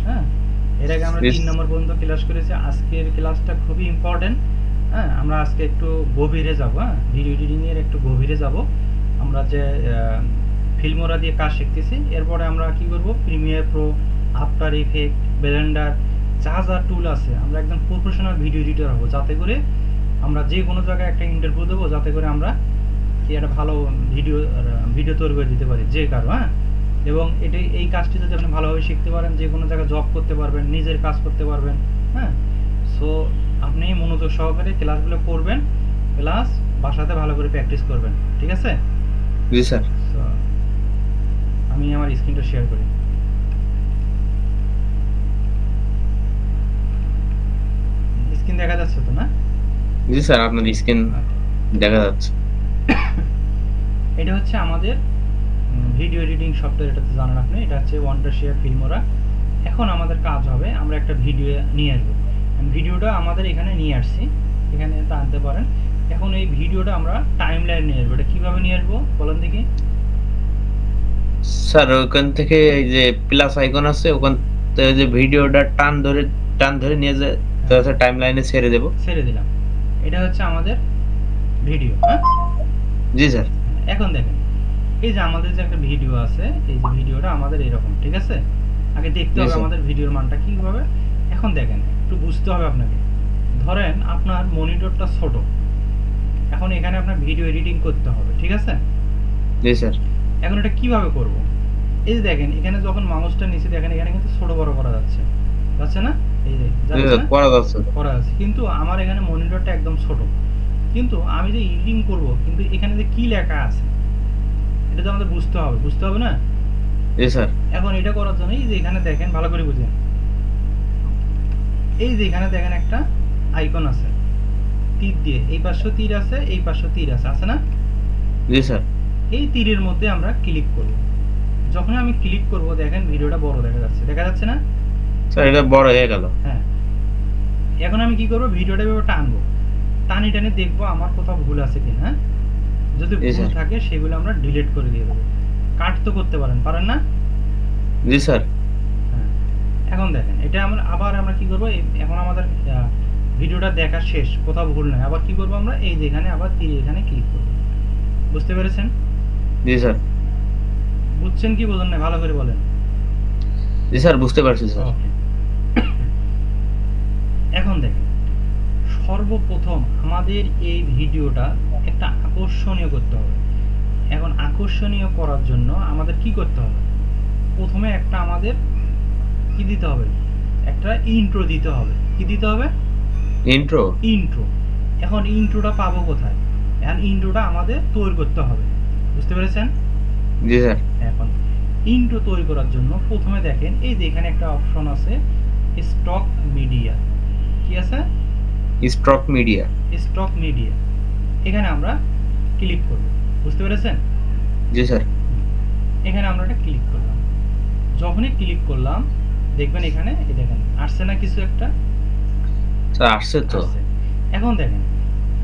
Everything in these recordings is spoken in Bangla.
হ্যাঁ, এর আগে আমরা 3 নম্বর পর্যন্ত ক্লাস করেছি। আজকের ক্লাসটা খুবই ইম্পর্টেন্ট। হ্যাঁ, আমরা আজকে একটু গভীরে যাব। হ্যাঁ, ভিডিও এডিটিং এর একটু গভীরে যাব। আমরা যে ফিল্মোরা দিয়ে কাজ শিখতেছি, এরপরে আমরা কি করব, Premiere Pro, after effect, Blender, যা যা টুল আছে, আমরা একদম প্রফেশনাল ভিডিও এডিটর হব, যাতে করে আমরা যে কোনো জায়গায় একটা ইন্টারভিউ দেবো, যাতে করে আমরা কি একটা ভালো ভিডিও তৈরি করে দিতে পারি যে কারো। হ্যাঁ, এবং এই কাজটি যদি আপনি ভালোভাবে শিখতে পারেন, যে কোনো জায়গায় জব করতে পারবেন, নিজের কাজ করতে পারবেন। হ্যাঁ, সো আপনি মনোযোগ সহকারে ক্লাসগুলো করবেন, প্লাস বাসাতে ভালো করে প্র্যাকটিস করবেন। ঠিক আছে? জি স্যার। তো আমি আমার স্ক্রিনটা শেয়ার করি। স্ক্রিন দেখা যাচ্ছে তো না? জি স্যার, আপনার স্ক্রিন দেখা যাচ্ছে। এটা হচ্ছে আমাদের ভিডিও এডিটিং সফটওয়্যার, এটা তো জানেন আপনি। এটা হচ্ছে ওয়ান্ডারশেয়ার ফিল্মোরা। এখন আমাদের কাজ হবে, আমরা একটা ভিডিও নিয়ে আসবো। ভিডিওটা আমাদের এখানে নিয়ে আসছি, এখানে আনতে পারেন। এখন এই ভিডিওটা আমরা টাইম লাইন নিয়ে আসবো। এটা কীভাবে নিয়ে আসবো বলেন দেখি? স্যার ওখান থেকে এই যে প্লাস আইকন আছে, ওখান থেকে যে ভিডিওটা টান ধরে নিয়ে যায়, তাহলে টাইম লাইনে ছেড়ে দেব। ছেড়ে দিলাম। এটা হচ্ছে আমাদের ভিডিও। হ্যাঁ, জি স্যার। এখন দেখেন, এই যে আমাদের যে একটা ভিডিও আছে, এই যে ভিডিওটা আমাদের এরকম। ঠিক আছে? আগে দেখতে হবে আমাদের ভিডিওর মানটা কীভাবে। এখন দেখেন, একটু বুঝতে হবে আপনাকে। ধরেন আপনার মনিটরটা ছোট, এখন এখানে আপনার ভিডিও এডিটিং করতে হবে। ঠিক আছে? জি স্যার। এখন এটা কিভাবে করব? এই যে দেখেন, এখানে যখন মাউসটা নিচে দেখেন, এখানে কিন্তু ছোট বড় করা যাচ্ছে, যাচ্ছে না? এই যে যাচ্ছে না? করা যাচ্ছে। করা যাচ্ছে, কিন্তু আমার এখানে মনিটরটা একদম ছোট। কিন্তু আমি যে এডিটিং করব, কিন্তু এখানে যে কি লেখা আছে এটা তো আমাদের বুঝতে হবে, বুঝতে হবে না? জি স্যার। এখন এটা করার জন্য এই যে এখানে দেখেন, ভালো করে বুঝেন, এই যে এখানে দেখেন একটা আইকন আছে তীর দিয়ে, এই পাশেও তীর আছে, এই পাশেও তীর আছে, আছে না? জি স্যার। এই তীরের মধ্যে আমরা ক্লিক করব। যখন আমি ক্লিক করব, দেখেন ভিডিওটা বড় দেখা যাচ্ছে, দেখা যাচ্ছে না? স্যার এটা বড় হয়ে গেল। হ্যাঁ, এখন আমি কি করব, ভিডিওটা এভাবে টানবো, টানি টানি দেখবো আমার কোথাও ভুল আছে কিনা। হ্যাঁ, যদি ভুল থাকে সেগুলো আমরা ডিলিট করে দিয়ে দেবো। কাট তো করতে পারেন না? জি স্যার। হ্যাঁ, এখন দেখেন, এটা আমরা কি করব, এখন আমাদের ভিডিওটা দেখা শেষ, কোথাও ভুল নাই। আবার কি করব, আমরা এই যে এখানে আবার তীর এখানে ক্লিক করব। বুঝতে পেরেছেন? জি স্যার। বুঝছেন কি বোঝেন না, ভালো করে বলেন। জি স্যার, বুঝতে পারছি স্যার। ওকে। এখন দেখেন, সর্বপ্রথম আমাদের এই ভিডিওটা একটা আকর্ষণীয় করতে হবে। এখন আকর্ষণীয় করার জন্য আমাদের কি করতে হবে? প্রথমে একটা আমাদের কি দিতে হবে, একটা ইন্ট্রো দিতে হবে। কি দিতে হবে? ইন্ট্রো। ইন্ট্রো। এখন ইন্ট্রোটা পাবো কোথায়? এখন ইন্ট্রোটা আমাদের তৈরি করতে হবে। বুঝতে পেরেছেন? জি স্যার। এখন ইন্ট্রো তৈরি করার জন্য প্রথমে দেখেন, এই যে এখানে একটা অপশন আছে, স্টক মিডিয়া। কি আছে? Stock media. Stock media. এখানে আমরা ক্লিক করব। বুঝতে পেরেছেন? জি স্যার। এখানে আমরা এটা ক্লিক করলাম। যখনই ক্লিক করলাম, দেখবেন এখানে এই দেখেন আসছে না কিছু একটা? স্যার আসছে তো। এখন দেখেন,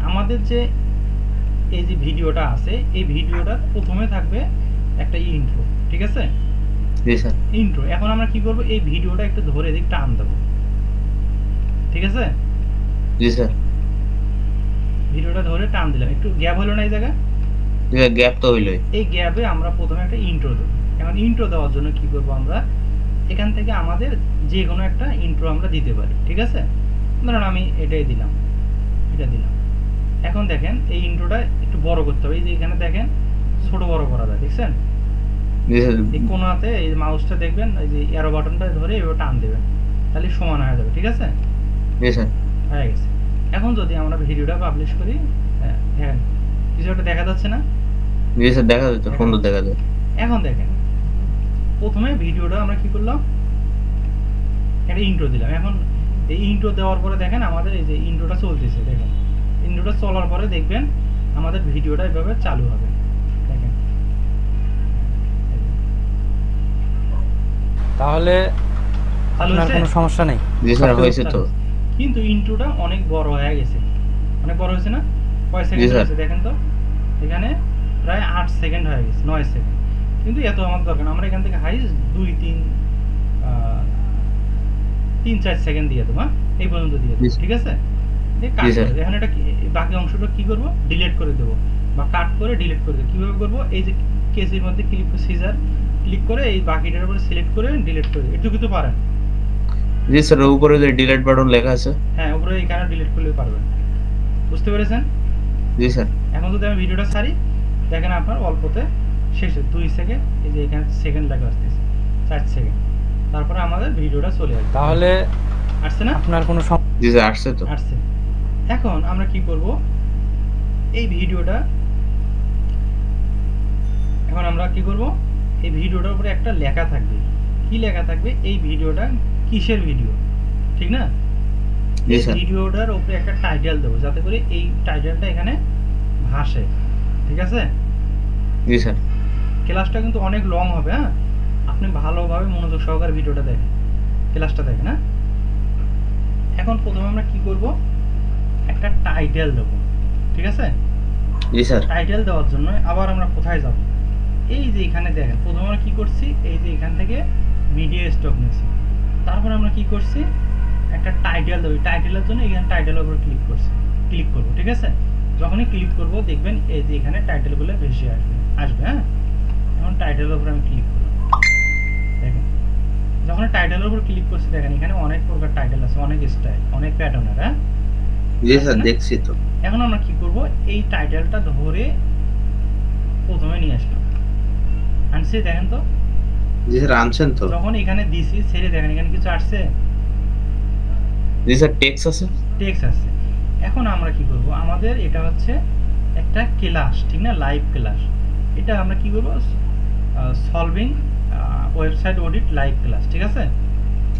আমাদের যে এই যে ভিডিওটা আছে, এই ভিডিওটার প্রথমে থাকবে একটা ইন্ট্রো। ঠিক আছে? জি স্যার। ইন্ট্রো। এখন আমরা কি করব, এই ভিডিওটা একটু ধরে এদিক টান দেব। ঠিক আছে? জি স্যার। ভিডিওটা ধরে টান দিলাম, একটু গ্যাপ হলো না এই জায়গায়? গ্যাপ তো হইলই। এই গ্যাপে আমরা প্রথমে একটা ইন্ট্রো দেব। এখন ইন্ট্রো দেওয়ার জন্য কি করব, আমরা এখান থেকে আমাদের যে কোনো একটা ইন্ট্রো আমরা দিতে পারি। ঠিক আছে? ধরুন আমি এটাই দিলাম, এটা দিলাম। এখন দেখেন, এই ইন্ট্রোটা একটু বড় করতে হবে। এই যে এখানে দেখেন ছোট বড় করা যায়, দেখছেন? এই কোণাতে এই মাউসটা দেখবেন, এই যে অ্যারো বাটনটা ধরে এভাবে টান দেবেন, তাহলে সমান হয়ে যাবে। ঠিক আছে? জি স্যার। হয়ে গেছে। এখন যদি আমরা ভিডিওটা পাবলিশ করি, দেখেন কিছু একটা দেখা যাচ্ছে না? জি স্যার, দেখা যাচ্ছে, সুন্দর দেখা যায়। এখন দেখেন, প্রথমে ভিডিওটা আমরা কি করলাম, একটা ইন্ট্রো দিলাম। এখন এই ইন্ট্রো দেওয়ার পরে দেখেন আমাদের এই যে ইন্ট্রোটা চলতেছে। দেখেন, ইন্ট্রোটা চলার পরে দেখবেন আমাদের ভিডিওটা এভাবে চালু হবে। দেখেন, তাহলে আপনার কোনো সমস্যা নেই? জি স্যার, হয়েছে তো। কিন্তু ইন্ট্রোটা অনেক বড় হয়ে গেছে। অনেক বড় হয়েছে না? কয় সেকেন্ড হয়েছে দেখেন তো? এখানে প্রায় 8 সেকেন্ড হয়ে গেছে, 9 সেকেন্ড। কিন্তু এত আমার দরকার না, আমরা এখান থেকে হাইস্ট 2-3 3-4 সেকেন্ড দিয়ে দেবো, হ্যাঁ এই পর্যন্ত দিয়ে দেবো, ঠিক আছে? এখানে এটা বাকি অংশটা কি করব, ডিলিট করে দেবো বা কাট করে ডিলিট করে দেবো। কিভাবে করব, এই যে কেসির মধ্যে ক্লিক করে সিজার ক্লিক করে এই বাকিটার উপরে সিলেক্ট করে ডিলিট করে দেবো। এটুকু তো পারেন? জি স্যার, উপরে যে ডিলিট বাটন লেখা আছে, হ্যাঁ উপরে এখানে ডিলিট করলে পারবেন। বুঝতে পেরেছেন? জি স্যার। এখন যদি আমি ভিডিওটা ছাড়ি, দেখেন আপনার অল্পতে শেষে 2 সেকেন্ড, এই যে এখানে সেকেন্ড লেখা আসতেছে 4 সেকেন্ড, তারপরে আমাদের ভিডিওটা চলে আসবে। তাহলে আসছে না? আপনার কোনো জি স্যার, আসছে তো। আসছে। এখন আমরা কি করব, এই ভিডিওটা এখন আমরা কি করব, এই ভিডিওটার উপরে একটা লেখা থাকবে। কি লেখা থাকবে, এই ভিডিওটা কিসের ভিডিও, ঠিক না? জি এই স্যার। ভিডিওটার উপরে একটা টাইটেল দেবো, যাতে করে এই টাইটেলটা এখানে ভাসে, ঠিক আছে? জি স্যার। ক্লাসটা কিন্তু অনেক লং হবে, হ্যাঁ আপনি ভালোভাবে মনোযোগ সহকারে ভিডিওটা দেখেন, ক্লাসটা দেখেন। হ্যাঁ এখন প্রথমে আমরা কি করব, একটা টাইটেল দেবো, ঠিক আছে? জি স্যার। টাইটেল দেওয়ার জন্য আবার আমরা কোথায় যাব, এই যে এখানে দেখেন প্রথমে আমরা কি করছি, এই যে এখান থেকে মিডিয়া স্টক নিয়েছি, তারপর আমরা কি করছি, একটা টাইটেল দেবো। টাইটেলের জন্য এখানে টাইটেলের উপর ক্লিক করব, ঠিক আছে? যখনই ক্লিক করব দেখবেন এই যে এখানে টাইটেলগুলো বেশি আসবে। হ্যাঁ এখন টাইটেলের উপর আমি ক্লিক করব, দেখেন যখন টাইটেলের উপর ক্লিক করছি দেখেন এখানে অনেক প্রকার টাইটেল আছে, অনেক স্টাইল, অনেক প্যাটার্নের। হ্যাঁ জি স্যার, দেখছি তো। এখন আমরা কি করব, এই টাইটেলটা ধরে প্রথমে নিয়ে আসলাম, আনছি দেখেন তো। জি স্যার, আনছেন তো। যখন এখানে দিছি ছেড়ে দেখেন এখানে কিছু আসছে, জি স্যার, টেক্সট আছে। টেক্সট আছে। এখন আমরা কি করব, আমাদের এটা হচ্ছে একটা ক্লাস, ঠিক না, লাইভ ক্লাস। এটা আমরা কি করব, solving website audit live class, ঠিক আছে?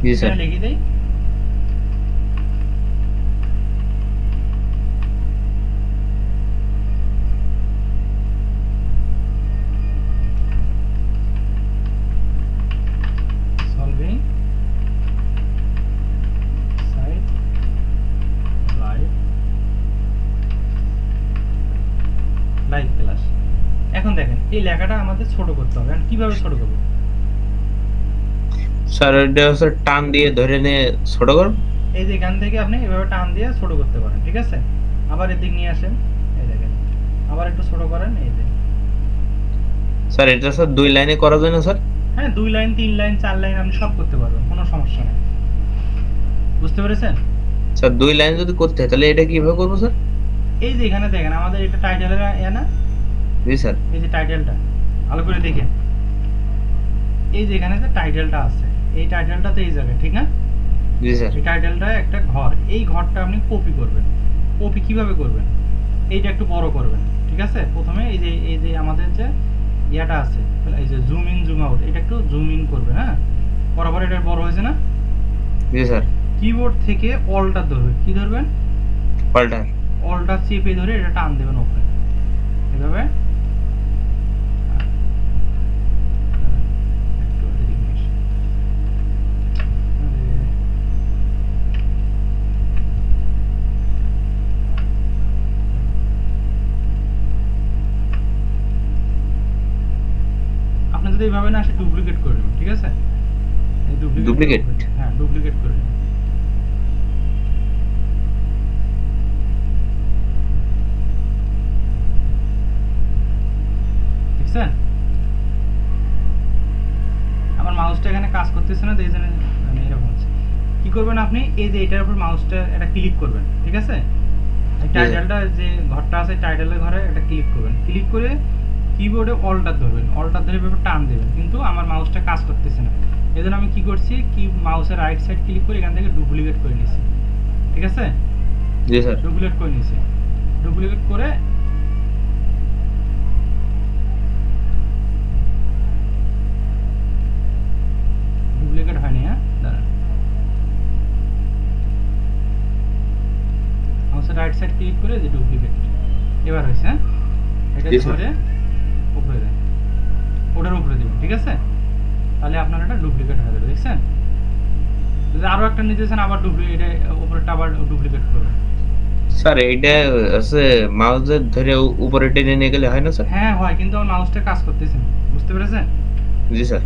জি স্যার। লিখে দেই সলভিং সাইট লাইভ ক্লাস। এখন দেখেন এই লেখাটা আমাদের ছোট করতে হবে। এখন কিভাবে ছোট করব, স্যার এটা হচ্ছে টান দিয়ে ধরে নিয়ে ছোট করব। এই যে এখান থেকে আপনি এভাবে টান দিয়ে ছোট করতে পারেন, ঠিক আছে? আবার এদিক নিয়ে আসেন, এই দেখেন আবার একটু ছোট করেন, এই যে। স্যার এটা স্যার 2 লাইনে করা যায় না স্যার? হ্যাঁ 2 লাইন 3 লাইন 4 লাইন আপনি সব করতে পারবেন, কোনো সমস্যা নেই। বুঝতে পেরেছেন? স্যার 2 লাইন যদি করতে হয় তাহলে এটা কিভাবে করব স্যার? এই যে এখানে দেখেন আমাদের এটা টাইটেলের না, জি স্যার। এই যে টাইটেলটা ভালো করে দেখেন, এই যে এখানে যে টাইটেলটা আছে, এই টাইটেলটা তো এই জায়গায়, ঠিক না? জি স্যার। এই টাইটেলটা একটা ঘর, এই ঘরটা আপনি কপি করবেন। কপি কিভাবে করবেন, এইটা একটু বড় করবেন, ঠিক আছে? প্রথমে এই যে আমাদের যে ইয়াটা আছে, এই যে জুম ইন জুম আউট, এটা একটু জুম ইন করবেন। হ্যাঁ বরাবর এটা বড় হয়েছে না? জি স্যার। কিবোর্ড থেকে অলটা ধরবেন, কি ধরবেন, পাল্টা। অলটা চেপে ধরে এটা টান দেবেন উপরে, এভাবে। আপনি যদি এইভাবে না আসে ডুপ্লিকেট করে নেবেন, ঠিক আছে? এই ডুপ্লিকেট? হ্যাঁ ডুপ্লিকেট করে নেবেন। দেখছেন আমার মাউসটা এখানে কাজ করতেছে না, তো এই জন্য মানে এরকম হচ্ছে। কি করবেন আপনি, এই যে এটার উপর মাউসটা এটা ক্লিক করবেন, ঠিক আছে? এই টাইটেলটা যে ঘরটা আছে টাইটেলের ঘরে এটা ক্লিক করবেন, ক্লিক করে কিবোর্ডে অলটা ধরবেন, অলটা ধরে এভাবে টান দেবেন, কিন্তু আমার মাউসটা কাজ করতেছে না। এজন্য আমি কি করছি, কি মাউসের রাইট সাইড ক্লিক করে এখান থেকে ডুপ্লিকেট করে নিয়েছি, ঠিক আছে? জি স্যার। ডুপ্লিকেট করে নিয়েছি, ডুপ্লিকেট করে ডুপ্লিকেট হয়নি। হ্যাঁ দাঁড়ান, মাউসের রাইট সাইড ক্লিক করে যে ডুপ্লিকেট এবার হয়েছে। হ্যাঁ এটা ধরে উপরে দেন, ওটার উপরে দিবেন, ঠিক আছে? তাহলে আপনার এটা ডুপ্লিকেট হয়ে যাবে, দেখছেন? যদি আরো একটা নিতে চান আবার ডুপ্লিকেট, উপরেরটা আবার ডুপ্লিকেট করবেন। স্যার এইটা আছে মাউসে ধরে উপরে টেনে নিয়ে গেলে হয় না স্যার? হ্যাঁ হয়, কিন্তু আমার মাউসটা কাজ করতেছে না, বুঝতে পেরেছেন? জি স্যার।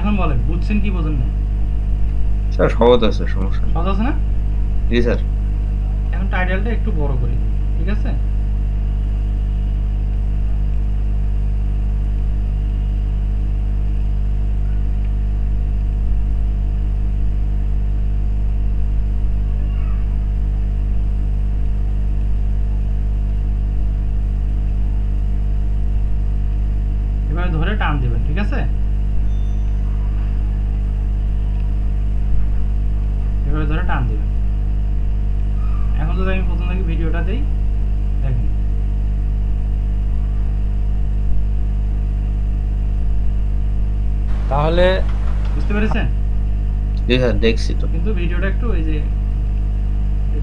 এখন বলেন বুঝছেন কি বোঝেন না? স্যার সহজ আছে, সমস্যা নেই। সহজ আছে না? জি স্যার। এখন টাইটেলটা একটু বড় করে দিই, ঠিক আছে? এভাবে ধরে টান দিবেন, ঠিক আছে? এভাবে ধরে টান দিবেন। এখন যদি আমি প্রথম থেকে ভিডিওটা দেই, দেখেন তাহলে বুঝতে পেরেছেন? জি স্যার, দেখছি তো। কিন্তু ভিডিওটা একটু এই যে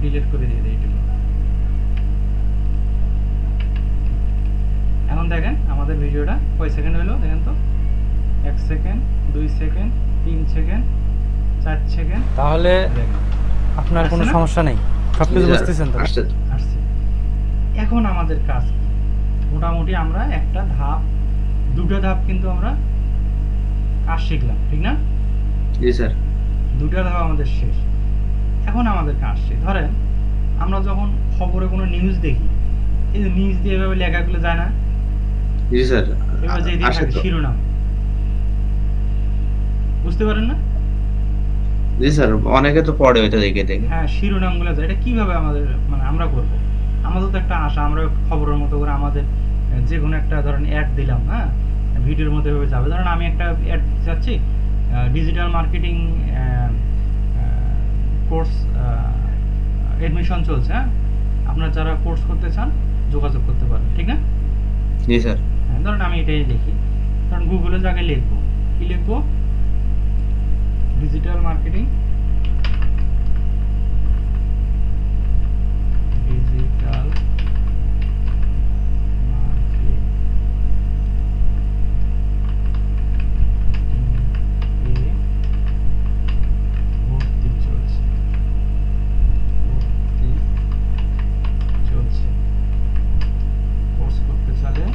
ডিলিট করে দিয়ে দিই এটুকু। এখন দেখেন আমাদের ভিডিওটা কয় সেকেন্ড হলো দেখেন তো। 1 সেকেন্ড, 2 সেকেন্ড, 3 সেকেন্ড, 4 সেকেন্ড। তাহলে দেখেন আপনার কোনো আসছে না? সমস্যা নেই, সবকিছু জি স্যার, বুঝতেছেন তো? আসছে তো। আসছে। এখন আমাদের কাজ কি? মোটামুটি আমরা একটা ধাপ, দুটো ধাপ কিন্তু আমরা কাজ শিখলাম, ঠিক না? জি স্যার। দুটো ধাপ আমাদের শেষ। এখন আমাদের কাজ শেষ। ধরেন আমরা যখন খবরে কোনো নিউজ দেখি, এই যে নিউজ দিয়ে এভাবে লেখাগুলো যায় না, জি স্যার, এবার যে দিয়ে আসে থাকে তো। শিরোনাম, বুঝতে পারেন না? জি স্যার, অনেকে তো পড়ে ওইটা দেখে দেখে। হ্যাঁ, শিরোনামগুলো যায়। এটা কিভাবে আমাদের মানে আমরা করব? আমাদের তো একটা আশা, আমরা খবরের মতো করে আমাদের যে কোনো একটা ধরেন অ্যাড দিলাম, হ্যাঁ, ভিডিওর মধ্যে এভাবে যাবে। ধরেন আমি একটা অ্যাড চাচ্ছি, ডিজিটাল মার্কেটিং কোর্স এডমিশন চলছে, হ্যাঁ, আপনারা যারা কোর্স করতে চান যোগাযোগ করতে পারেন, ঠিক না? জি স্যার। হ্যাঁ, ধরেন আমি এটাই লিখি। ধরেন গুগলে জায়গায় লিখবো, কি লিখবো? ডিজিটাল মার্কেটিং, ডিজিটাল মার্কেটিং ভর্তি চলছে, ভর্তি চলছে। কোর্স করতে চাইলে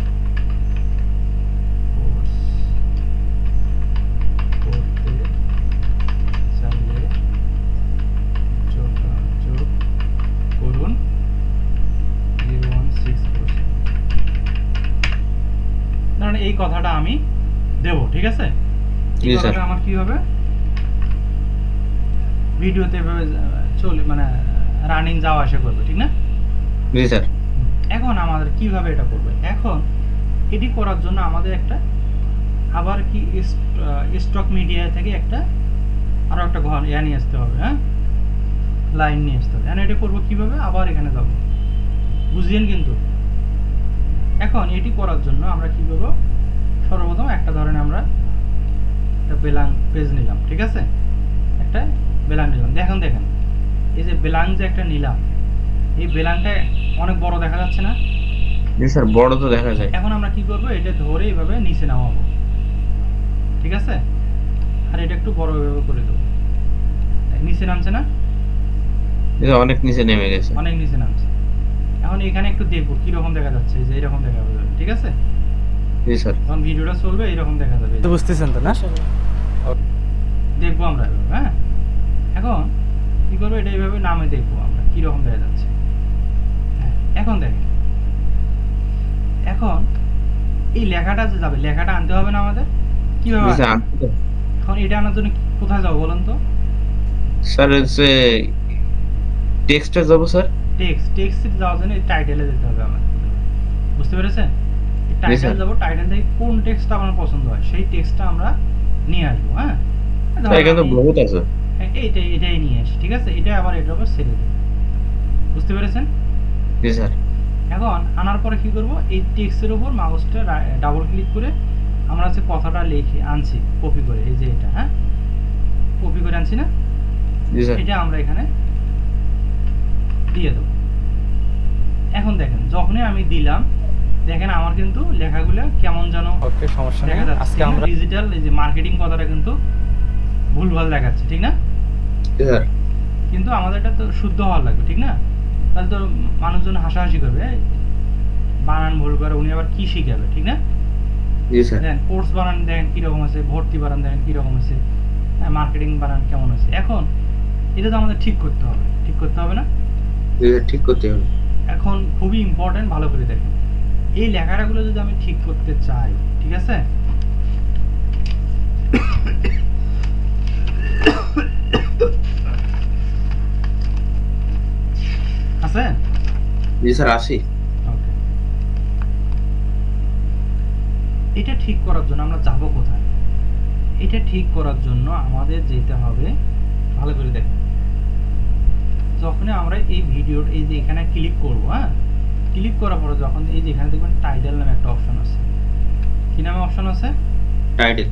কোর্স করতে চাইলে যোগাযোগ করুন 016%। ধরেন এই কথাটা আমি দেব, ঠিক আছে? এই জি স্যার। কথাটা আমার কি হবে? ভিডিওতে এভাবে চলে মানে রানিং যাওয়া আসা করবে, ঠিক না? জি স্যার। এখন আমাদের কিভাবে এটা করবে? এখন এটি করার জন্য আমাদের একটা আবার কি স্টক মিডিয়া থেকে একটা আরো একটা ঘর নিয়ে আসতে হবে, হ্যাঁ, লাইন নিয়ে আসতে হবে। এটা করবো কিভাবে? আবার এখানে যাব, বুঝিয়েন কিন্তু। এখন এটি করার জন্য আমরা কি করবো? সর্বপ্রথম একটা ধরেন আমরা একটা বেলাং পেজ নিলাম, ঠিক আছে? একটা বেলাং নিলাম। দেখেন দেখেন এই যে বেলাং যে একটা নিলাম, এই বেলাংটা অনেক বড় দেখা যাচ্ছে না? জি স্যার, বড় তো দেখা যায়। এখন আমরা কি করবো? এটা ধরে এইভাবে নিচে নামাবো, ঠিক আছে? আর এটা একটু বড় এভাবে করে দেবো। নিচে নামছে না? জি স্যার, অনেক নিচে নেমে গেছে। অনেক নিচে নামছে। এখন এখানে একটু দেখবো কিরকম দেখা যাচ্ছে, যে এরকম দেখা যাবে, ঠিক আছে? জি স্যার। যখন ভিডিওটা চলবে এরকম দেখা যাবে, তো বুঝতেছেন তো না? দেখবো আমরা এভাবে, হ্যাঁ। এখন কি করবো? এটা এইভাবে নামে দেখবো আমরা কিরকম দেখা যাচ্ছে। হ্যাঁ, এখন দেখেন, এখন এই লেখাটা যে যাবে, লেখাটা আনতে হবে না আমাদের? কিভাবে জি আনতে স্যার, হবে? এখন এটা আনার জন্য কোথায় যাবো বলেন তো? স্যার হচ্ছে টেক্সটে যাব স্যার। টেক্সটে যাওয়ার জন্য এই টাইটেলে যেতে হবে আমাদের, বুঝতে পেরেছেন? Title sir. যাবো, টাইটেল থেকে কোন টেক্সটটা আমার পছন্দ হয় সেই টেক্সটটা আমরা নিয়ে আসবো, হ্যাঁ। স্যার, এখানে তো বহুত আছে। এটাই নিয়ে আসি, ঠিক আছে? এটা আবার এটার উপর ছেড়ে দিই, বুঝতে পেরেছেন? জি স্যার। এখন আনার পরে কি করব? এই টেক্সটের উপর মাউসটা ডাবল ক্লিক করে আমরা যে কথাটা লিখে আনছি কপি করে, এই যে এটা, হ্যাঁ, কপি করে আনছি না, জি স্যার। এটা আমরা এখানে দিয়ে দেবো। এখন দেখেন যখনই আমি দিলাম, দেখেন আমার কিন্তু লেখাগুলো কেমন যেন ওকে, সমস্যা নেই। দেখা যাচ্ছে। আজকে আমরা ডিজিটাল এই যে মার্কেটিং কথাটা কিন্তু ভুলভাল দেখাচ্ছে, ঠিক না? জি স্যার। কিন্তু আমাদের এটা তো শুদ্ধ হওয়ার লাগবে, ঠিক না? তাহলে তো মানুষজন হাসাহাসি করবে, বানান ভুল করে উনি আবার কি শিখাবে, ঠিক না? জি স্যার। দেখেন কোর্স বানান দেখেন কীরকম আছে, ভর্তি বানান দেখেন কীরকম আছে, মার্কেটিং বানান কেমন আছে। এখন এটা তো আমাদের ঠিক করতে হবে, ঠিক করতে হবে না? জি স্যার, ঠিক করতে হবে। এখন খুবই ইম্পর্টেন্ট, ভালো করে দেখেন এই লেখাটাগুলো যদি আমি ঠিক করতে চাই, ঠিক আছে, আছে? জি স্যার, আসি। ওকে, এটা ঠিক করার জন্য আমরা যাব কোথায়? এটা ঠিক করার জন্য আমাদের যেতে হবে, ভালো করে দেখেন, যখন আমরা এই ভিডিওর এই যে এখানে ক্লিক করব, হ্যাঁ, ক্লিক করার পরে যখন এই যে এখানে দেখবেন টাইটেল নামে একটা অপশন আছে। কি নামে অপশন আছে? টাইটেল।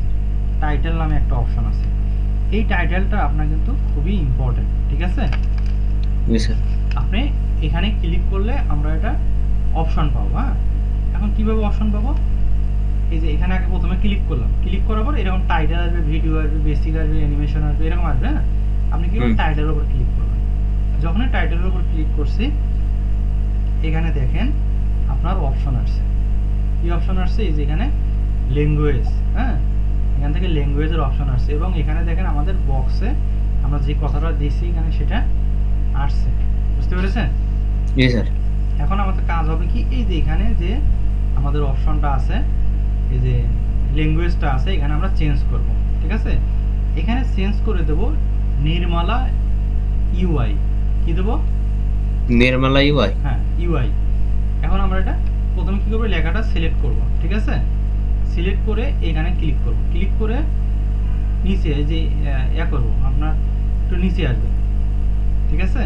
টাইটেল নামে একটা অপশন আছে। এই টাইটেলটা আপনার কিন্তু খুবই ইম্পর্টেন্ট, ঠিক আছে? জি স্যার। আপনি এখানে ক্লিক করলে আমরা এটা অপশন পাবো। হ্যাঁ, এখন কিভাবে অপশন পাবো? এই যে এখানে আগে প্রথমে ক্লিক করলাম, ক্লিক করার পর এরকম টাইটেল আসবে, ভিডিও আসবে, বেসিক আসবে, অ্যানিমেশন আসবে, এরকম আসবে। হ্যাঁ, আপনি কি টাইটেলের উপর ক্লিক করবেন। যখন টাইটেলের উপর ক্লিক করছি, এখানে দেখেন আপনার অপশন আসছে। কি অপশন আসছে? এই যে এখানে ল্যাঙ্গুয়েজ, হ্যাঁ, এখান থেকে ল্যাঙ্গুয়েজের অপশন আসছে এবং এখানে দেখেন আমাদের বক্সে আমরা যে কথাটা দিয়েছি এখানে সেটা আসছে। বুঝতে পেরেছেন? জি স্যার। এখন আমাদের কাজ হবে কি, এই যে এখানে যে আমাদের অপশনটা আছে, এই যে ল্যাঙ্গুয়েজটা আছে, এখানে আমরা চেঞ্জ করব, ঠিক আছে? এখানে চেঞ্জ করে দেব নির্মলা ইউআই। কি দেব? নির্মলা ইউআই। হ্যাঁ, ইউআই। এখন আমরা এটা প্রথমে কি করব, লেখাটা সিলেক্ট করব, ঠিক আছে? সিলেক্ট করে এখানে ক্লিক করব, ক্লিক করে নিচে যে করব, আপনার একটু নিচে আসবে, ঠিক আছে?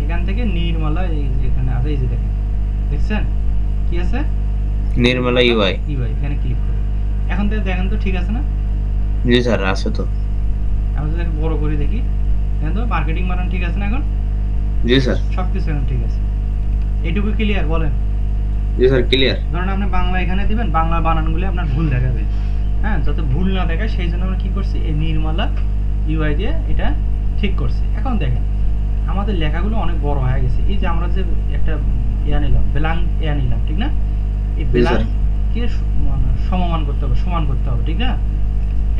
এখান থেকে নির্মলা এই যে এখানে আছে, এই যে দেখেন, দেখছেন কি আছে? নির্মলা ইউআই। ইউআই, এখানে ক্লিক করব। এখন দেখেন তো ঠিক আছে না? জি স্যার, আছে তো। আমরা যদি বড় করে দেখি, দেখেন তো মার্কেটিং বানান ঠিক আছে না? এখন জি স্যার। সবকিছু এখন ঠিক আছে। এইটুকু ক্লিয়ার? বলেন। জি স্যার, ক্লিয়ার। ধরুন আপনি বাংলা এখানে দিবেন, বাংলা বানানগুলো আপনার ভুল দেখাবে, হ্যাঁ, যাতে ভুল না দেখায় সেই জন্য আমরা কি করছি, এই নির্মলা ইউআই দিয়ে এটা ঠিক করছি। এখন দেখেন আমাদের লেখাগুলো অনেক বড় হয়ে গেছে। এই যে আমরা যে একটা নিলাম, ব্ল্যাঙ্ক নিলাম, ঠিক না? এই ব্ল্যাঙ্ককে সমমান করতে হবে, সমান করতে হবে, ঠিক না?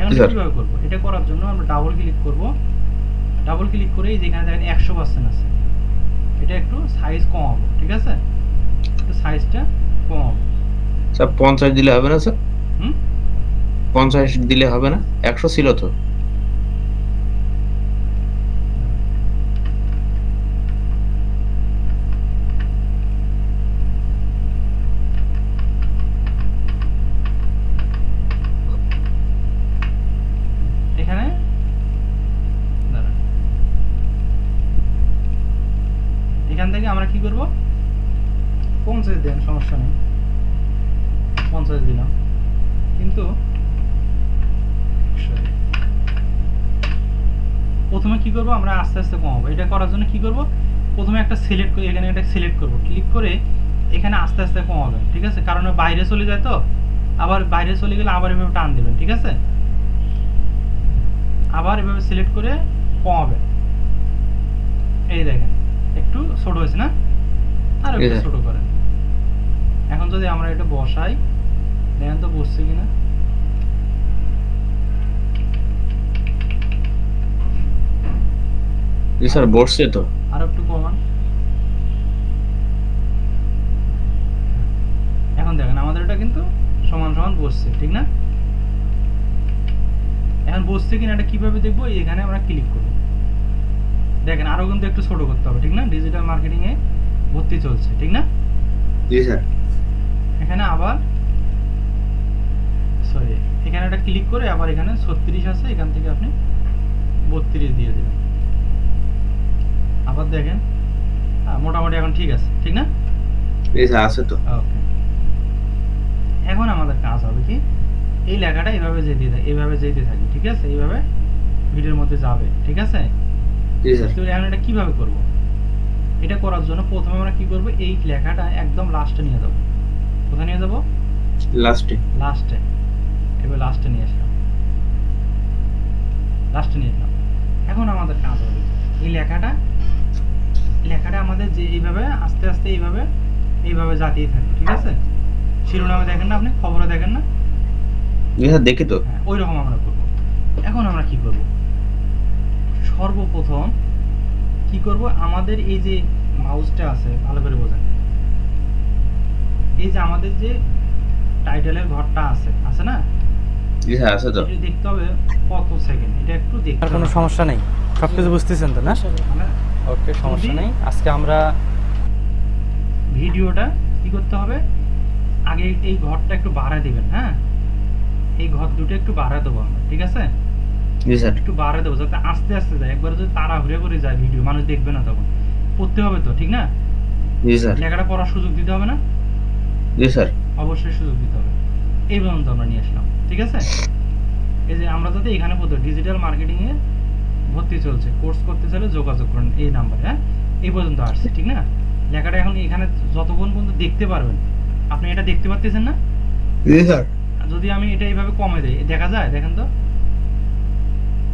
এখন কিভাবে করব? এটা করার জন্য আমরা ডাবল ক্লিক করব। ডাবল ক্লিক করে এই যেখানে দেখেন 100% আছে, এটা একটু সাইজ কমাবো, ঠিক আছে? একটু সাইজটা কমাবো। স্যার 50 দিলে হবে না স্যার? 50 দিলে হবে না? 100 ছিল তো। এখানে দাঁড়ান, এখান থেকে আমরা কি করব, 50 দেন, সমস্যা নেই, 50 দিলাম। কিন্তু প্রথমে কি করব, আমরা আস্তে আস্তে কমাবো। এটা করার জন্য কি করব, প্রথমে একটা সিলেক্ট করে এখানে একটা সিলেক্ট করব, ক্লিক করে এখানে আস্তে আস্তে কমাবেন, ঠিক আছে? কারণ বাইরে চলে যায় তো, আবার বাইরে চলে গেলে আবার এভাবে টান দিবেন, ঠিক আছে? আবার এভাবে সিলেক্ট করে কমাবেন। এই দেখেন একটু ছোট হয়েছে না? আর একটু ছোট করেন। এখন যদি আমরা এটা বসাই, দেখেন তো বসছে কিনা। জি স্যার, বসছে তো। আর একটু কমান। এখন দেখেন আমাদের এটা কিন্তু সমান সমান বসছে, ঠিক না? এখন বসছে কিনা এটা কিভাবে দেখবো, এখানে আমরা ক্লিক করব। দেখেন আরো কিন্তু একটু ছোট করতে হবে, ঠিক না? ডিজিটাল মার্কেটিং এ ভর্তি চলছে, ঠিক না? জি স্যার। এখানে আবার সরি, এখানে একটা ক্লিক করে আবার এখানে 36 আছে, এখান থেকে আপনি 32 দিয়ে দিবেন। আবার দেখেন মোটামুটি এখন ঠিক আছে, ঠিক না? জি স্যার, আছে তো। ওকে, এখন আমাদের কাজ হবে কি, এই লেখাটা এইভাবে যেতে থাকে, এইভাবে যেতে থাকি, ঠিক আছে? এইভাবে ভিডিওর মধ্যে যাবে, ঠিক আছে? জি স্যার। তো এখন এটা কিভাবে করব? এটা করার জন্য প্রথমে আমরা কি করব, এই লেখাটা একদম লাস্টে নিয়ে যাব। কোথায় নিয়ে যাব? লাস্টে। লাস্টে। এবার লাস্টে নিয়ে আসলাম, লাস্টে নিয়ে আসলাম। এখন আমাদের কাজ হবে এই লেখাটা আমাদের যে এইভাবে আস্তে আস্তে এইভাবে এইভাবে যাতেই থাকে, ঠিক আছে? শিরোনামে দেখেন না আপনি, খবরে দেখেন না? জি স্যার দেখি তো। হ্যাঁ, ওই রকম আমরা করব। এখন আমরা কি করব, সর্বপ্রথম কি করব, আমাদের এই যে মাউসটা আছে ভালো করে বোঝেন, এই যে আমাদের যে টাইটেলের ঘরটা আছে না? জি স্যার আছে তো। এটা দেখতে হবে কত সেকেন্ড, এটা একটু দেখতে আর কোনো হবে। সমস্যা নেই, সব কিছু বুঝতেছেন তো না? আমরা ওকে, সমস্যা নেই। আজকে আমরা ভিডিওটা কি করতে হবে, আগে এই ঘরটা একটু বাড়ায় দিবেন। হ্যাঁ, এই ঘর দুটো একটু বাড়ায় দেবো আমরা, ঠিক আছে? জি স্যার। একটু বাড়ায় দেবো যাতে আস্তে আস্তে যায়। একবার যদি তাড়াহুড়ো করে যায় ভিডিও, মানুষ দেখবে না, তখন পড়তে হবে তো, ঠিক না? জি স্যার। লেখাটা পড়ার সুযোগ দিতে হবে না? জি স্যার। অবশ্যই সুযোগ দিতে হবে। এই পর্যন্ত আমরা নিয়ে আসলাম, ঠিক আছে? এই যে আমরা যাতে এখানে পড়তে, ডিজিটাল মার্কেটিং এ ভর্তি চলছে, কোর্স করতে চাইলে যোগাযোগ করুন এই নাম্বারে। হ্যাঁ, এই পর্যন্ত আসছে, ঠিক না? লেখাটা এখন এখানে যতক্ষণ পর্যন্ত দেখতে পারবেন, আপনি এটা দেখতে পাচ্ছেন না? জি স্যার। যদি আমি এটা এইভাবে কমে দেই, দেখা যায়? দেখেন তো।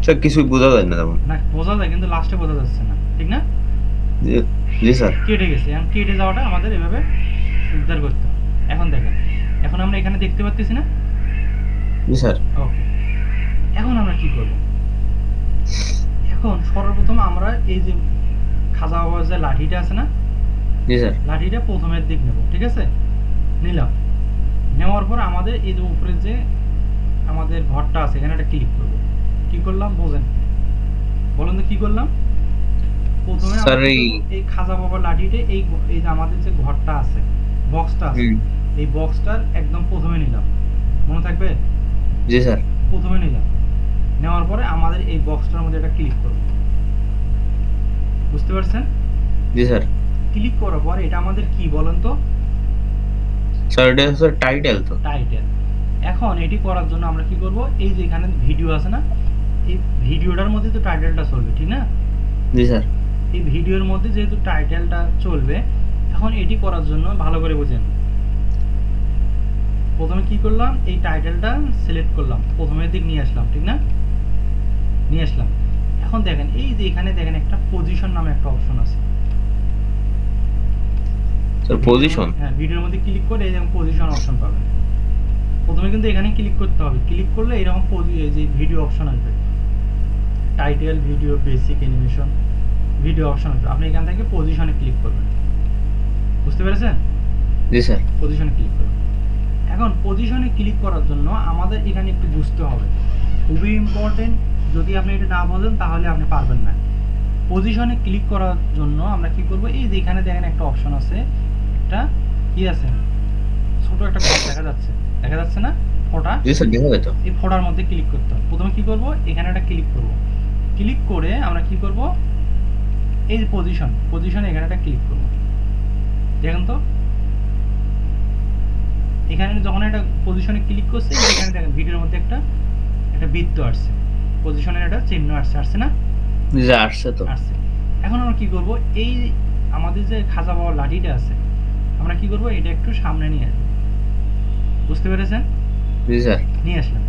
স্যার কিছু বোঝা যায় না তেমন। না, বোঝা যায় কিন্তু লাস্টে বোঝা যাচ্ছে না, ঠিক না? জি জি স্যার। কেটে গেছে, এখন কেটে যাওয়াটা আমাদের এভাবে উদ্ধার করতে হবে। এখন দেখেন, এখন আমরা এখানে দেখতে পাচ্ছি না? জি স্যার। ওকে, এখন আমরা কি করব, এখন সর্বপ্রথম আমরা এই যে খাজা বাবার যে লাঠিটা আছে না, জি স্যার। লাঠিটা প্রথমের দিক নেব, ঠিক আছে? নিলাম, নেওয়ার পর আমাদের এই যে উপরে যে আমাদের ঘরটা আছে এখানে একটা ক্লিক করব। কি করলাম বোঝেন, বলেন তো কি করলাম? প্রথমে স্যার আমরা এই খাজা বাবার লাঠিতে এই এই যে আমাদের যে ঘরটা আছে, বক্সটা আছে, এই বক্সটার একদম প্রথমে নিলাম, মনে থাকবে? জি স্যার। প্রথমে নিলাম, নেওয়ার পরে আমাদের এই বক্সটার মধ্যে একটা ক্লিক করব। বুঝতে পারছেন? জি স্যার। ক্লিক করার পর এটা আমাদের কি বলেন তো? স্যার এটা স্যার টাইটেল তো। টাইটেল। এখন এটি করার জন্য আমরা কি করব, এই যে এখানে ভিডিও আছে না, এই ভিডিওটার মধ্যে তো টাইটেলটা চলবে, ঠিক না? জি স্যার। এই ভিডিওর মধ্যে যেহেতু টাইটেলটা চলবে, এখন এটি করার জন্য ভালো করে বুঝেন, প্রথমে কি করলাম, এই টাইটেলটা সিলেক্ট করলাম, প্রথমের দিক নিয়ে আসলাম, ঠিক না? নিয়ে আসলাম। এখন দেখেন এই যে এখানে দেখেন একটা পজিশন নামে একটা অপশন আছে। Sir position. হ্যাঁ, ভিডিওর মধ্যে ক্লিক করে এই যেমন পজিশন অপশন পাবেন। প্রথমে কিন্তু এখানে ক্লিক করতে হবে, ক্লিক করলে এরকম এই যে ভিডিও অপশন আসবে, title, video, basic, animation, video option আসবে। আপনি এখান থেকে পজিশনে ক্লিক করবেন। বুঝতে পেরেছেন? জি স্যার। পজিশনে ক্লিক করবেন। এখন পজিশনে ক্লিক করার জন্য আমাদের এখানে একটু বুঝতে হবে, খুবই ইম্পর্টেন্ট। যদি আপনি এটা না বোঝেন তাহলে আপনি পারবেন না। পজিশনে ক্লিক করার জন্য আমরা কি করব, এই যে এখানে দেখেন একটা অপশন আছে, এটা কি আছে, ছোট একটা ঘর দেখা যাচ্ছে, দেখা যাচ্ছে না ফোঁটা? জি স্যার দেখা যায় তো। এই ফোঁটার মধ্যে ক্লিক করতে হবে। প্রথমে কি করব, এখানে একটা ক্লিক করব, ক্লিক করে আমরা কি করব, এই যে পজিশনে এখানে একটা ক্লিক করব। দেখেন তো, এখানে যখন একটা পজিশনে ক্লিক করছে, এখানে দেখেন ভিডিওর মধ্যে একটা বৃত্ত আসছে, পজিশনের একটা চিহ্ন আসছে না? জি আসছে তো। আসছে। এখন আমরা কি করব, এই আমাদের যে খাজা বাবার লাঠিটা আছে, আমরা কি করব, এটা একটু সামনে নিয়ে আসবো। বুঝতে পেরেছেন? জি স্যার। নিয়ে আসলাম।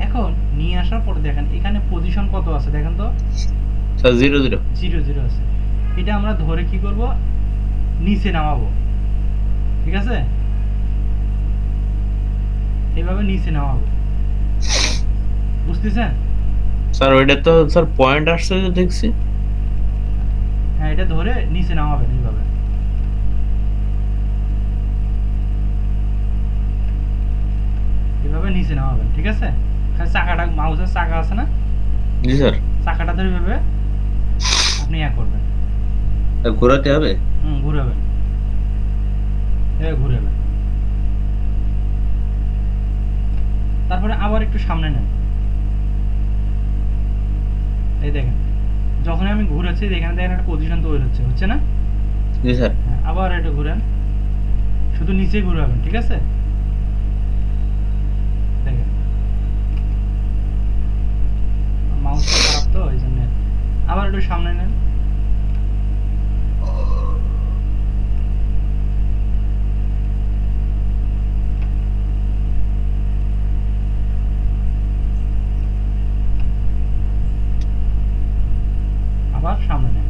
এখন নিয়ে আসার পর দেখেন এখানে পজিশন কত আছে দেখেন তো? স্যার 00 0 আছে। এটা আমরা ধরে কি করব, নিচে নামাবো, ঠিক আছে? এইভাবে নিচে নামাবো। বুঝতেছেন? স্যার ওইটা তো স্যার পয়েন্ট আসছে যে দেখছি। হ্যাঁ, এটা ধরে নিচে নামাবেন এইভাবে। এভাবে নিচে নামাবেন, ঠিক আছে? খালি চাকাটা, মাউসের চাকা আছে না, জি স্যার। চাকাটা ধরে এভাবে আপনি করবেন, ঘোরাতে হবে। ঘুরাবেন, ঘুরাবেন। তারপরে আবার একটু সামনে নেন। এই দেখেন, যখন আমি ঘুরাচ্ছি এখানে দেখেন একটা পজিশন তৈরি হচ্ছে না? জি স্যার। আবার এটা ঘুরান, শুধু নিচে ঘুরাবেন, ঠিক আছে? দেখেন মাউসটা খারাপ তো এই জন্য। আবার একটু সামনে নেন, আবার সামনে নেন।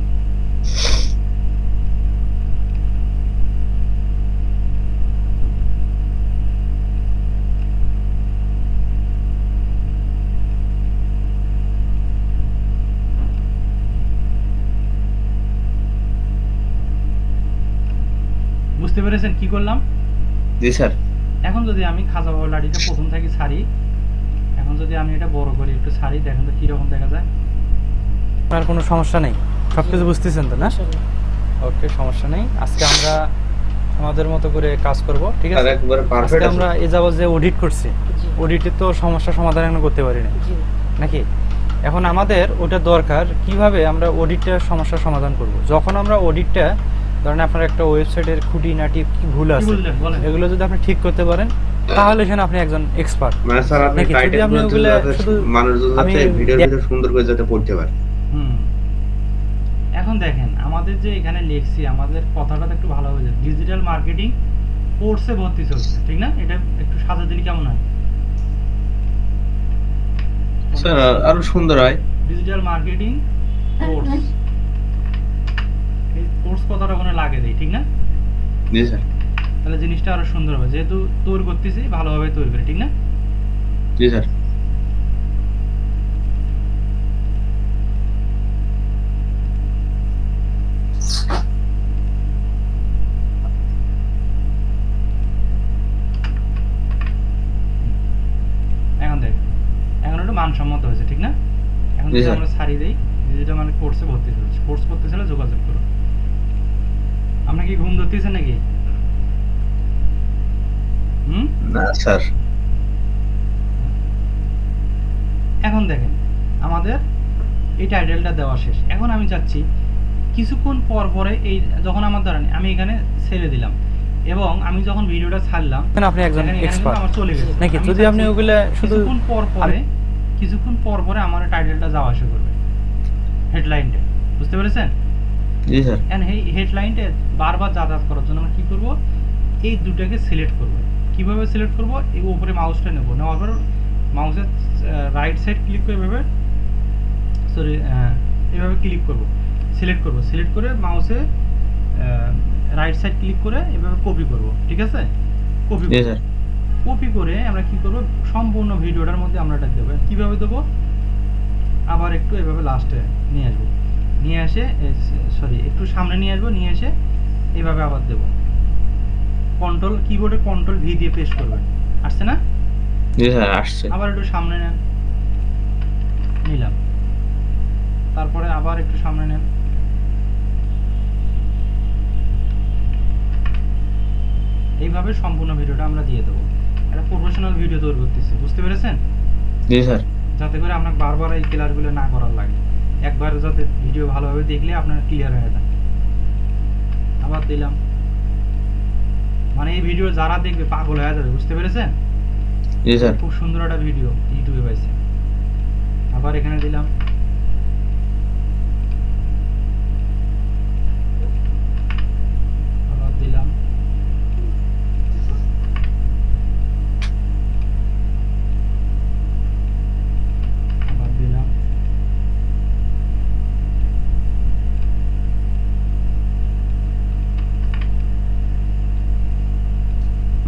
বুঝতে পেরেছেন কি করলাম? জি স্যার। এখন যদি আমি খাজা বাবা লাঠিটা প্রথম থেকে ছাড়ি, এখন যদি আমি এটা বড় করি একটু ছাড়ি, দেখেন তো কিরকম দেখা যায়। আপনার কোনো সমস্যা নেই, সবকিছু বুঝতেছেন তো না? ওকে, সমস্যা নেই। আজকে আমরা আমাদের মতো করে কাজ করব, ঠিক স্যার আছে? একবারে পারফেক্ট আজকে আছে। আমরা এ যাবত যে অডিট করছি, অডিটে তো সমস্যা সমাধান এখনো করতে পারি না, নাকি? এখন আমাদের ওটা দরকার কিভাবে আমরা অডিটটা সমস্যার সমাধান করব। যখন আমরা অডিটটা, ধরেন আপনার একটা ওয়েবসাইটের খুঁটিনাটি কি ভুল কি আছে, বললেন বলেন? এগুলো যদি আপনি ঠিক করতে পারেন তাহলে সেখানে আপনি একজন এক্সপার্ট। মানে স্যার আপনি নাকি? যদি টাইটেল আপনি ওগুলো শুধু মানুষজন আমি যাতে ভিডিওর ভিতরে সুন্দর করে যাতে পড়তে পারে। হুম। এখন দেখেন আমাদের যে এখানে লিখছি, আমাদের কথাটা তো একটু ভালো হয়ে যায়। ডিজিটাল মার্কেটিং কোর্সে ভর্তি চলছে, ঠিক না? এটা একটু সাজা দিলে কেমন হয়? স্যার আরো সুন্দর হয়। ডিজিটাল মার্কেটিং কোর্স, এই কোর্স কথাটা ওখানে লাগে দেই, ঠিক না? জি স্যার। তাহলে জিনিসটা আরো সুন্দর হবে, যেহেতু তৈরি করতেছি ভালোভাবে তৈরি করে, ঠিক না? জি স্যার। এখন দেখ, এখন একটু মানসম্মত হয়েছে, ঠিক না? এখন জি যদি স্যার। আমরা ছাড়ি দেই, ডিজিটাল মানে কোর্সে ভর্তি চলছে, কোর্স করতে চাইলে যোগাযোগ করুন। আপনি কি ঘুম ধরতেছেন নাকি? হুম। না স্যার। এখন দেখেন আমাদের এই টাইটেলটা দেওয়া শেষ। এখন আমি চাচ্ছি কিছুক্ষণ পর পরে এই যখন আমার ধরেন আমি এখানে ছেড়ে দিলাম এবং আমি যখন ভিডিওটা ছাড়লাম, এখন আপনি একজন দেখেন এখানে কিন্তু এক্সপার্ট, আমার চলে গেছে। নাকি? আমি যদি আপনি চাচ্ছি ওগুলা শুধু কিছুক্ষণ পর পরে আমার টাইটেলটা যাওয়া আসা করবে, হেডলাইনটা। বুঝতে পেরেছেন? জি স্যার। এন্ড এই হেডলাইনটা বারবার যাতায়াত করার জন্য আমরা কি করব, এই দুটাকে সিলেক্ট করব। কিভাবে সিলেক্ট করব? এই উপরে মাউসটা নেব, নেওয়ার পর মাউসের রাইট সাইড ক্লিক করে এভাবে ক্লিক করব, সিলেক্ট করব, সিলেক্ট করে মাউসে রাইট সাইড ক্লিক করে এভাবে কপি করব, ঠিক আছে? কপি জি স্যার। কপি করে আমরা কি করব, সম্পূর্ণ ভিডিওটার মধ্যে আমরা এটা দেব। কিভাবে দেব? আবার একটু এভাবে লাস্টে নিয়ে আসবো, নিয়ে এসে একটু সামনে নিয়ে আসবো, নিয়ে এসে এভাবে আবার দেব। কন্ট্রোল কিবোর্ডে কন্ট্রোল ভি দিয়ে পেস্ট করবেন। আসছে না? জি স্যার আসছে। আবার একটু সামনে নেন, নিলাম। তারপরে আবার একটু সামনে নেন, এইভাবে সম্পূর্ণ ভিডিওটা আমরা দিয়ে দেবো। একটা প্রফেশনাল ভিডিও তৈরি করতেছি, বুঝতে পেরেছেন? জি স্যার। যাতে করে আপনার বারবার এই ক্লিয়ারগুলো না করার লাগে, একবার যাতে ভিডিও ভালোভাবে দেখলে আপনার ক্লিয়ার হয়ে যায়। আবার দিলাম, মানে এই ভিডিও যারা দেখবে পাগল হয়ে যাবে, বুঝতে পেরেছেন? জি স্যার। খুব সুন্দর একটা ভিডিও ইউটিউবে পাইছে। আবার এখানে দিলাম, আবার দিলাম, আবার দিলাম।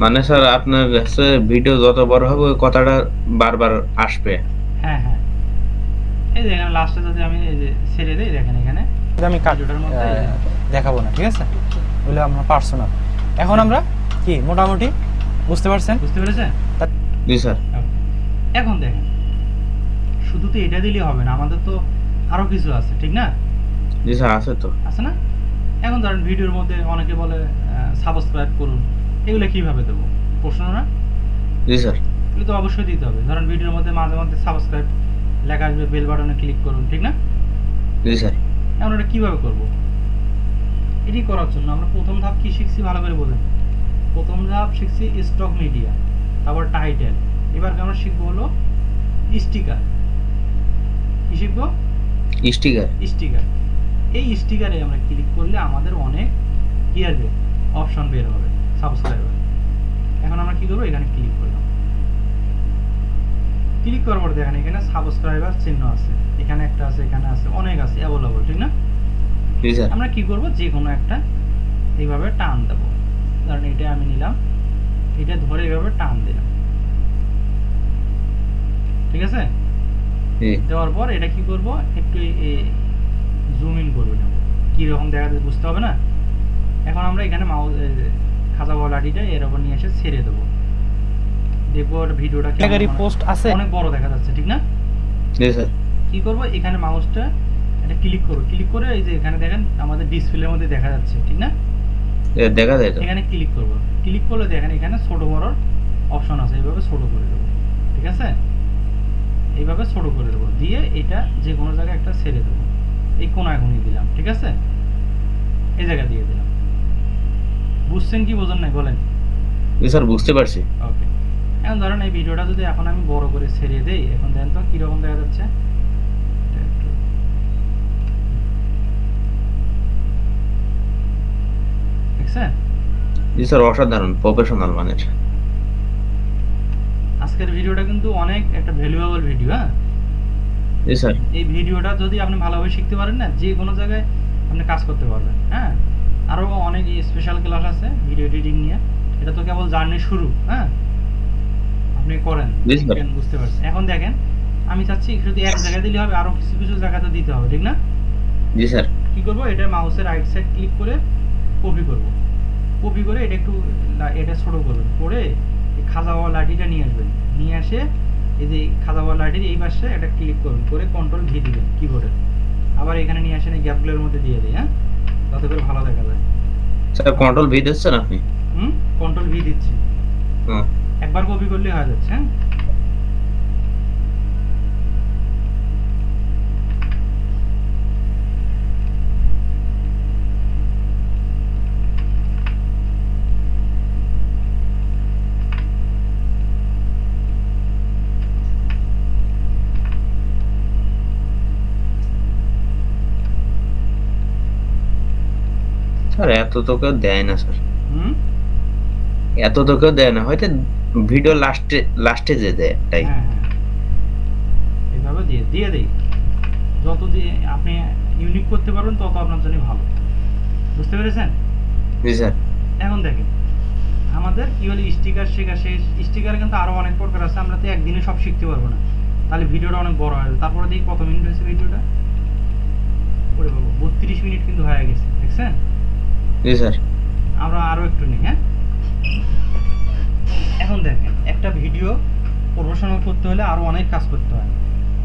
মানে স্যার আপনার কাছে ভিডিও যত বড় হবে ওই কথাটা বারবার আসবে। হ্যাঁ হ্যাঁ, এই দেখেন লাস্টে যদি আমি এই যে ছেড়ে দিই, দেখেন এখানে কিন্তু আমি ভিডিওটার মধ্যে দেখাবো না, ঠিক আছে? বলে আমরা পার্সোনাল। এখন আমরা কি মোটামুটি বুঝতে পারছেন? বুঝতে পেরেছেন? জি স্যার। এখন দেখেন শুধু তো এটা দিলেই হবে না, আমাদের তো আরো কিছু আছে, ঠিক না? জি স্যার আছে তো। আছে না? এখন ধরেন ভিডিওর মধ্যে অনেকে বলে সাবস্ক্রাইব করুন, এগুলো কিভাবে দেবো? প্রশ্ন না? জি স্যার। এগুলো তো অবশ্যই দিতে হবে। ধরেন ভিডিওর মধ্যে মাঝে মাঝে সাবস্ক্রাইব লেখা আসবে, বেল বাটনে ক্লিক করুন, ঠিক না? জি স্যার। এখন এটা কিভাবে করব? এটি করার জন্য আমরা প্রথম ধাপ কি শিখছি ভালো করে বলেন। প্রথম ধাপ শিখছি স্টক মিডিয়া, তারপর টাইটেল। এবার আমরা শিখবো হলো স্টিকার। কি শিখবো? স্টিকার। স্টিকার। এই স্টিকারে আমরা ক্লিক করলে আমাদের অনেক কি আসবে, অপশন বের হবে সাবস্ক্রাইবার। এখন আমরা কি করবো, এখানে ক্লিক করলাম। ক্লিক করার পর দেখেন এখানে সাবস্ক্রাইবার চিহ্ন আছে, এখানে একটা আছে, এখানে আছে, অনেক আছে, অ্যাভেলেবল, ঠিক না? জি স্যার। আমরা কি করব, যে কোনো একটা এইভাবে টান দেব। ধরেন এটা আমি নিলাম, এটা ধরে এইভাবে টান দিলাম, ঠিক আছে? জি। দেওয়ার পর এটা কি করব, একটু জুম ইন করব, নেব কি রকম দেখা যায় বুঝতে হবে না? এখন আমরা এখানে মাউস খাজা বাবা লাঠিটা এর উপর নিয়ে এসে ছেড়ে দেবো। দেখবো ভিডিওটা ক্যাটাগরি পোস্ট আছে অনেক বড় দেখা যাচ্ছে, ঠিক না? জি স্যার। কি করব, এখানে মাউসটা এটা ক্লিক করব, ক্লিক করে এই যে এখানে দেখেন আমাদের ডিসপ্লের মধ্যে দেখা যাচ্ছে, ঠিক না? দেখা যায় তো। এখানে ক্লিক করব, ক্লিক করলে দেখেন এখানে ছোট বড় অপশন আছে, এইভাবে ছোট করে দেবো, ঠিক আছে? এইভাবে ছোট করে দেবো, দিয়ে এটা যে কোনো জায়গায় একটা ছেড়ে দেবো, এই কোনায় কোণে দিলাম, ঠিক আছে? এই জায়গা দিয়ে দিলাম। বুঝছেন কি বোঝেন নাই বলেন? জি স্যার, বুঝতে পারছি। ওকে, এখন ধরেন এই ভিডিওটা যদি এখন আমি বড় করে ছেড়ে দেই, এখন দেখেন তো কিরকম দেখা যাচ্ছে। দেখছেন? জি স্যার, অসাধারণ, প্রফেশনাল মানের। আজকের ভিডিওটা কিন্তু অনেক একটা ভ্যালুয়েবল ভিডিও। হ্যাঁ জি স্যার। এই ভিডিওটা যদি আপনি ভালোভাবে শিখতে পারেন না, যে কোনো জায়গায় আপনি কাজ করতে পারবেন। হ্যাঁ, আরও অনেক স্পেশাল ক্লাস আছে ভিডিও এডিটিং নিয়ে, এটা তো কেবল জার্নি শুরু। হ্যাঁ, আপনি করেন, দেখবেন, বুঝতে পারছেন। এখন দেখেন আমি চাচ্ছি শুধু এক জায়গায় দিলে হবে, আরও কিছু কিছু জায়গাতে দিতে হবে, ঠিক না? জি স্যার। কি করব, এটা মাউসের রাইট সাইড ক্লিক করে কপি করব, কপি করে এটা একটু এটা ছোট করবেন, করে এই খাজা বাবা লাঠিটা নিয়ে আসবেন, নিয়ে আসে এই যে খাজা বাবা লাঠির এই পাশে এটা ক্লিক করবেন, করে কন্ট্রোল ভি দিবেন কিবোর্ডে, আবার এখানে নিয়ে আসেন এই গ্যাপগুলোর মধ্যে দিয়ে দিই। হ্যাঁ, যাতে করে ভালো দেখা যায়। স্যার কন্ট্রোল ভি দিচ্ছেন আপনি? কন্ট্রোল ভি দিচ্ছি। একবার কপি করলে হয়ে যাচ্ছে। হ্যাঁ, স্যার এত তো কেউ দেয় না স্যার, হুম, এত তো কেউ দেয় না, হয়তো ভিডিও লাস্টে যে দেয় একটাই। হ্যাঁ হ্যাঁ, এইভাবে দিয়ে দিয়ে দিই। যত দিয়ে আপনি ইউনিক করতে পারবেন তত আপনার জন্য ভালো। বুঝতে পেরেছেন? জি স্যার। এখন দেখেন আমাদের কি হলো, স্টিকার শেখা শেষ। স্টিকার কিন্তু আরো অনেক প্রকার আছে, আমরা তো একদিনে সব শিখতে পারবো না, তাহলে ভিডিওটা অনেক বড় হয়ে যাবে। তারপরে দেখি কত মিনিট হয়েছে ভিডিওটা, ওরে বাবা 32 মিনিট কিন্তু হয়ে গেছে, দেখছেন? জি স্যার। আমরা আরো একটু নিই। হ্যাঁ, এখন দেখেন একটা ভিডিও প্রফেশনাল করতে হলে আরো অনেক কাজ করতে হয়।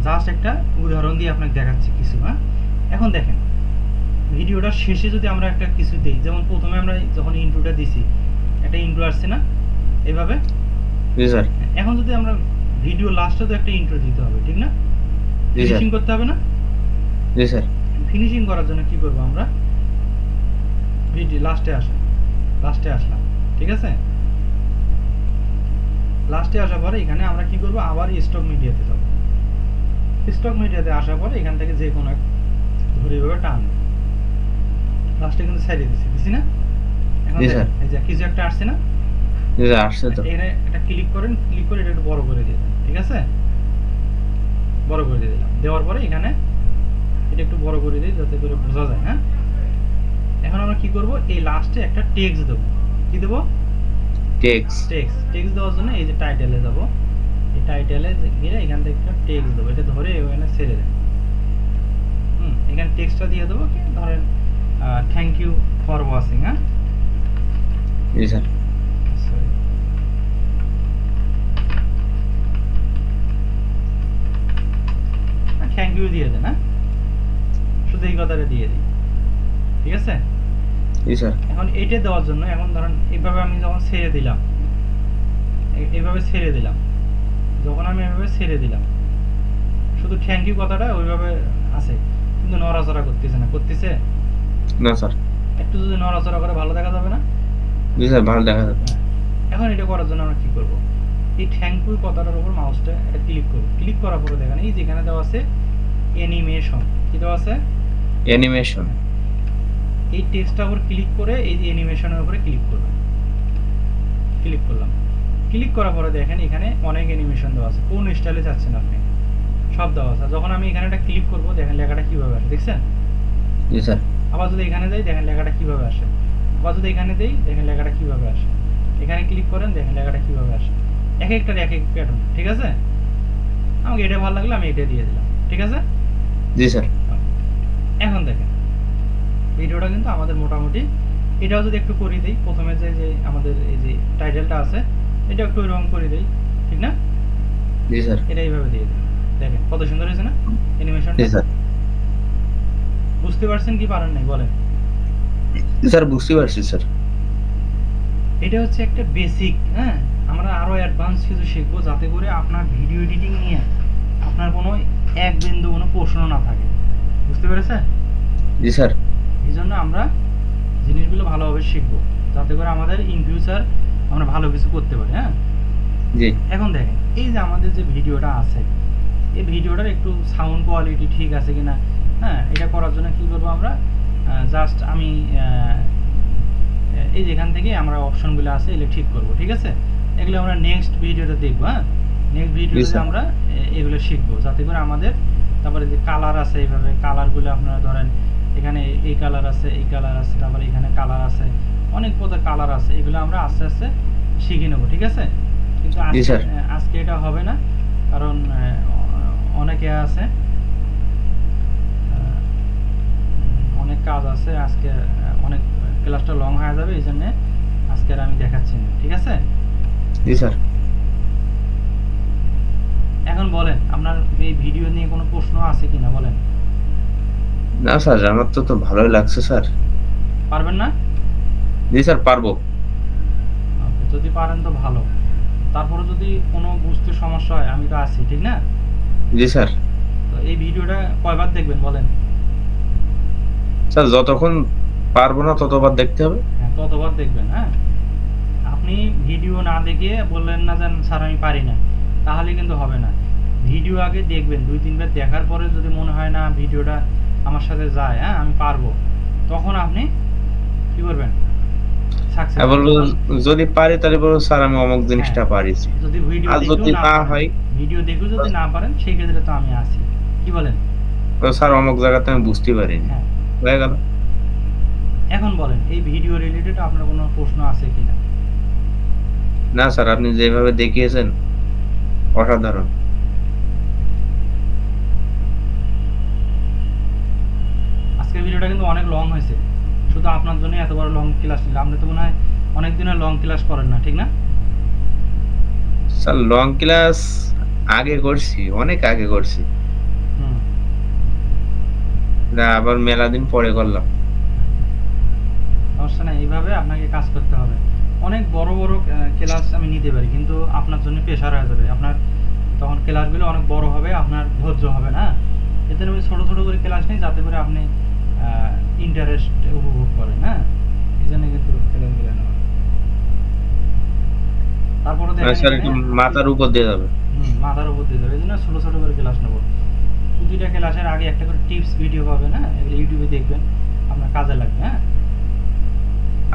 জাস্ট একটা উদাহরণ দিয়ে আপনাকে দেখাচ্ছি কিছু। হ্যাঁ, এখন দেখেন ভিডিওটার শেষে যদি আমরা একটা কিছু দিই, যেমন প্রথমে আমরা যখন ইন্ট্রোটা দিছি একটা ইন্ট্রো আসছে না এইভাবে। জি স্যার। এখন যদি আমরা ভিডিও লাস্টে তো একটা ইন্ট্রো দিতে হবে, ঠিক না? জি স্যার। ফিনিশিং করতে হবে না? জি স্যার। ফিনিশিং করার জন্য কি করব আমরা, ভিডিও লাস্টে আসলাম, ঠিক আছে? লাস্টে আসার পরে এখানে আমরা কি করব, আবার স্টক মিডিয়াতে যাব। স্টক মিডিয়াতে আসার পরে এখান থেকে যে কোনো ধরে এভাবে টান, লাস্টে কিন্তু ছেড়ে দিছি না? এখন জি স্যার। এই যে কিছু একটা আসছে না? জি স্যার, আসছে তো। এখানে এটা ক্লিক করেন, ক্লিক করে এটা একটু বড় করে দিয়ে দেন, ঠিক আছে? বড় করে দিয়ে দিলাম, দেওয়ার পরে এখানে এটা একটু বড় করে দিই যাতে করে বোঝা যায়। হ্যাঁ, এখন আমরা কি করব, এই লাস্টে একটা টেক্সট দেব। কি দেব? টেক্সট দেওয়ার জন্য এই যে টাইটেলে যাব, এই টাইটেলে গিয়ে এখান থেকে একটা টেক্সট দেব, এটা ধরে এখানে ছেড়ে দেন। এখানে টেক্সটটা দিয়ে দেবো, কি ধরেন থ্যাংক ইউ ফর ওয়াচিং। হ্যাঁ, জি স্যার। সরি, থ্যাংক ইউ দিয়ে দেন। হ্যাঁ, শুধু এই কথাটা দিয়ে দিই, ঠিক আছে? জি স্যার। এখন এইটা দেওয়ার জন্য এখন ধরেন এইভাবে আমি যখন ছেড়ে দিলাম, এইভাবে ছেড়ে দিলাম, যখন আমি এভাবে ছেড়ে দিলাম, শুধু থ্যাংক ইউ কথাটা ওইভাবে আছে, কিন্তু নড়াচড়া করতেছে না। করতেছে না স্যার। একটু যদি নড়াচড়া করে ভালো দেখা যাবে না? জি স্যার, ভালো দেখা যাবে। এখন এটা করার জন্য আমরা কি করব, এই থ্যাংক ইউ কথাটার উপর মাউসটা এটা ক্লিক করব। ক্লিক করার পরে দেখেন এই যেখানে দেওয়া আছে অ্যানিমেশন, কি দেওয়া আছে? অ্যানিমেশন। এই টেক্সটটার উপর ক্লিক করে এই যে অ্যানিমেশনের উপরে ক্লিক করবেন। ক্লিক করলাম, ক্লিক করার পরে দেখেন এখানে অনেক অ্যানিমেশন দেওয়া আছে, কোন স্টাইলে চাচ্ছেন আপনি সব দেওয়া আছে। যখন আমি এখানে একটা ক্লিক করব দেখেন লেখাটা কিভাবে আসে, দেখছেন? জি স্যার। আবার যদি এখানে যাই দেখেন লেখাটা কিভাবে আসে, আবার যদি এখানে দেই দেখেন লেখাটা কিভাবে আসে, এখানে ক্লিক করেন দেখেন লেখাটা কিভাবে আসে। এক একটার এক এক প্যাটার্ন, ঠিক আছে? আমাকে এটা ভালো লাগলো, আমি এটা দিয়ে দিলাম, ঠিক আছে? জি স্যার। এখন দেখেন ভিডিওটা কিন্তু আমাদের মোটামুটি এটাও যদি একটু করে দেই, প্রথমে যে যে আমাদের এই যে টাইটেলটা আছে এটা একটু রং করে দেই, ঠিক না? জি স্যার। এটা এইভাবে দিয়ে দিই, দেখেন কত সুন্দর হয়েছে না অ্যানিমেশনটা? জি স্যার। বুঝতে পারছেন কি পারেন নাই বলেন? স্যার বুঝতে পারছি স্যার। এটা হচ্ছে একটা বেসিক, হ্যাঁ? আমরা আরো অ্যাডভান্স কিছু শিখবো যাতে করে আপনার ভিডিও এডিটিং নিয়ে আপনার কোনো এক বিন্দু কোনো প্রশ্ন না থাকে, বুঝতে পেরেছেন? জি স্যার। এই জন্য আমরা জিনিসগুলো ভালোভাবে শিখবো যাতে করে আমাদের ইন ফিউচার আমরা ভালো কিছু করতে পারি, হ্যাঁ? জি। এখন দেখেন এই যে আমাদের যে ভিডিওটা আছে, এই ভিডিওটার একটু সাউন্ড কোয়ালিটি ঠিক আছে কিনা, হ্যাঁ? এটা করার জন্য কি করবো আমরা, জাস্ট আমি এই যেখান থেকে আমরা অপশনগুলো আছে এগুলো ঠিক করব, ঠিক আছে? এগুলো আমরা নেক্সট ভিডিওতে দেখবো, হ্যাঁ? নেক্সট ভিডিওতে আমরা এগুলো শিখবো যাতে করে আমাদের, তারপরে যে কালার আছে এইভাবে কালারগুলো আপনারা ধরেন এখানে এই কালার আছে, এই কালার আছে, তারপরে এখানে কালার আছে, অনেক প্রকার কালার আছে, এগুলো আমরা আস্তে আস্তে শিখে নেব, ঠিক আছে? কিন্তু আজকে এটা হবে না, কারণ অনেকে আছে, অনেক কাজ আছে আজকে, অনেক ক্লাসটা লং হয়ে যাবে, এই জন্য আজকে আর আমি দেখাচ্ছি না, ঠিক আছে? জি স্যার। এখন বলেন আপনার এই ভিডিও নিয়ে কোনো প্রশ্ন আছে কিনা বলেন? না স্যার, আমার তো ভালোই লাগছে স্যার। পারবেন না? জি স্যার পারবো। যদি পারেন তো ভালো, তারপরে যদি কোনো বুঝতে সমস্যা হয় আমি তো আছি, ঠিক না? জি স্যার। তো এই ভিডিওটা কয়বার দেখবেন বলেন? স্যার যতক্ষণ পারবো না ততবার দেখতে হবে। হ্যাঁ, ততবার দেখবেন, হ্যাঁ? আপনি ভিডিও না দেখে বললেন না যেন স্যার আমি পারি না, তাহলে কিন্তু হবে না। ভিডিও আগে দেখবেন, 2-3 বার দেখার পরে যদি মনে হয় না ভিডিওটা আমার সাথে যায়, হ্যাঁ আমি পারবো, তখন আপনি কি করবেন? সাকসেস। যদি পারি তাহলে বলবো স্যার আমি অমুক জিনিসটা পারিছি। যদি ভিডিও আর যদি না হয়, ভিডিও দেখে যদি না পারেন সেই ক্ষেত্রে তো আমি আছি, কি বলেন? স্যার অমুক জায়গাতে আমি বুঝতে পারিনি, হ্যাঁ হয়ে গেল। এখন বলেন এই ভিডিও রিলেটেড আপনার কোনো প্রশ্ন আছে কিনা? না স্যার, আপনি যেভাবে দেখিয়েছেন অসাধারণ। আজকের ভিডিওটা কিন্তু অনেক লং হয়েছে, শুধু আপনার জন্য এত বড় লং ক্লাস নিলাম। আপনি তো মনে হয় অনেক দিনের লং ক্লাস করেন না, ঠিক না? স্যার লং ক্লাস আগে করছি, অনেক আগে করছি, আবার মেলা দিন পরে করলাম। সমস্যা নাই, এইভাবে আপনাকে কাজ করতে হবে। অনেক বড় বড় ক্লাস আমি নিতে পারি, কিন্তু আপনার জন্য প্রেশার হয়ে যাবে, আপনার তখন ক্লাসগুলো অনেক বড় হবে, আপনার ধৈর্য হবে না। এতে আমি ছোট ছোট করে ক্লাস নিই যাতে করে আপনি ইন্টারেস্ট উপভোগ করেন, হ্যাঁ? এই জন্য কিন্তু ক্লাসগুলো নেওয়া। তারপরে দেখেন মাথার উপর দিয়ে যাবে, মাথার উপর দিয়ে যাবে, এই জন্য ছোট ছোট করে ক্লাস নেবো। প্রতিটা ক্লাসের আগে একটা করে টিপস ভিডিও পাবেন, হ্যাঁ? এগুলো ইউটিউবে দেখবেন, আপনার কাজে লাগবে, হ্যাঁ?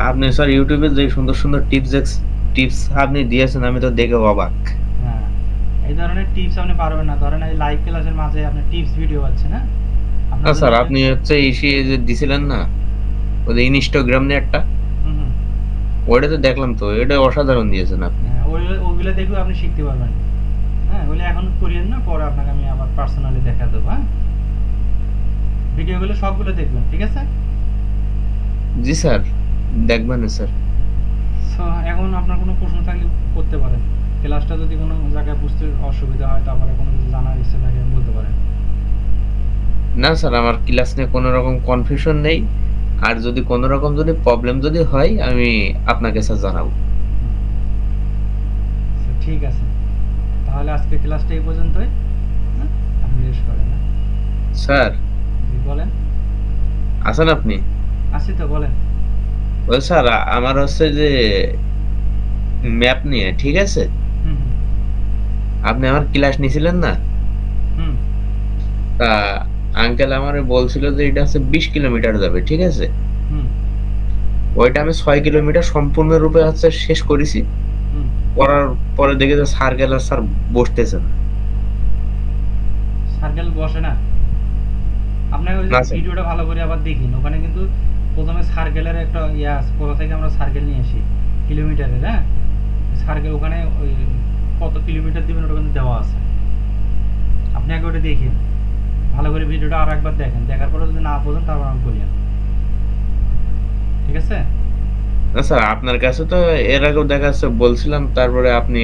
আপনি স্যার ইউটিউবে যে সুন্দর সুন্দর টিপস আপনি দিয়েছেন, আমি তো দেখে অবাক। হ্যাঁ, এই ধরনের টিপস আপনি পারবেন না, ধরেন এই লাইভ ক্লাসের মাঝে আপনি টিপস ভিডিও পাচ্ছেন, হ্যাঁ? না স্যার, আপনি হচ্ছে এসে যে দিছিলেন না ওই ইনস্টাগ্রাম নিয়ে একটা, ওইটা তো দেখলাম, তো এটা অসাধারণ দিয়েছেন আপনি। হ্যাঁ, ওইগুলো দেখেও আপনি শিখতে পারবেন, হ্যাঁ? ওইগুলো এখন করিয়েন না, পরে আপনাকে আমি আবার পার্সোনালি দেখা দেবো, হ্যাঁ? ভিডিওগুলো সবগুলো দেখবেন, ঠিক আছে? জি স্যার, দেখবেন স্যার। সো এখন আপনার কোনো প্রশ্ন থাকলে করতে পারেন। ক্লাসটা যদি কোনো জায়গায় বুঝতে অসুবিধা হয়, তারপরে কোনো কিছু জানার ইচ্ছে থাকে বলতে পারেন। না স্যার, আমার ক্লাস নিয়ে কোনো রকম কনফিউশন নেই, আর যদি কোনো রকম যদি প্রবলেম যদি হয় আমি আপনাকে স্যার জানাবো। ঠিক আছে, তাহলে আজকে ক্লাসটা এই পর্যন্তই, আপনি শেষ করেন। স্যার বলেন। আছেন আপনি? আছি তো, বলেন। ওই স্যার আমার হচ্ছে যে ম্যাপ নিয়ে, ঠিক আছে? আপনি আমার ক্লাস নিছিলেন না, তা আঙ্কেল আমারে বলছিল যে এটা হচ্ছে 20 কিলোমিটার যাবে, ঠিক আছে? ওইটা আমি 6 কিলোমিটার সম্পূর্ণরূপে হচ্ছে শেষ করেছি, করার পরে দেখে যে সার্কেল আর স্যার বসতেছে না। সার্কেল বসে না? আপনাকে ওই ভিডিওটা ভালো করে আবার দেখিন, ওখানে কিন্তু প্রথমে সার্কেলের একটা ইয়ে আছে, কোথা থেকে আমরা সার্কেল নিয়ে আসি কিলোমিটারের, হ্যাঁ? সার্কেল ওখানে ওই কত কিলোমিটার দিবেন ওটা কিন্তু দেওয়া আছে, আপনি আগে ওটা দেখিন ভালো করে, ভিডিওটা আর একবার দেখেন, দেখার পরে যদি না বোঝেন তারপর আমাকে বলিয়েন, ঠিক আছে? না স্যার, আপনার কাছে তো এর আগেও দেখা যাচ্ছে বলছিলাম, তারপরে আপনি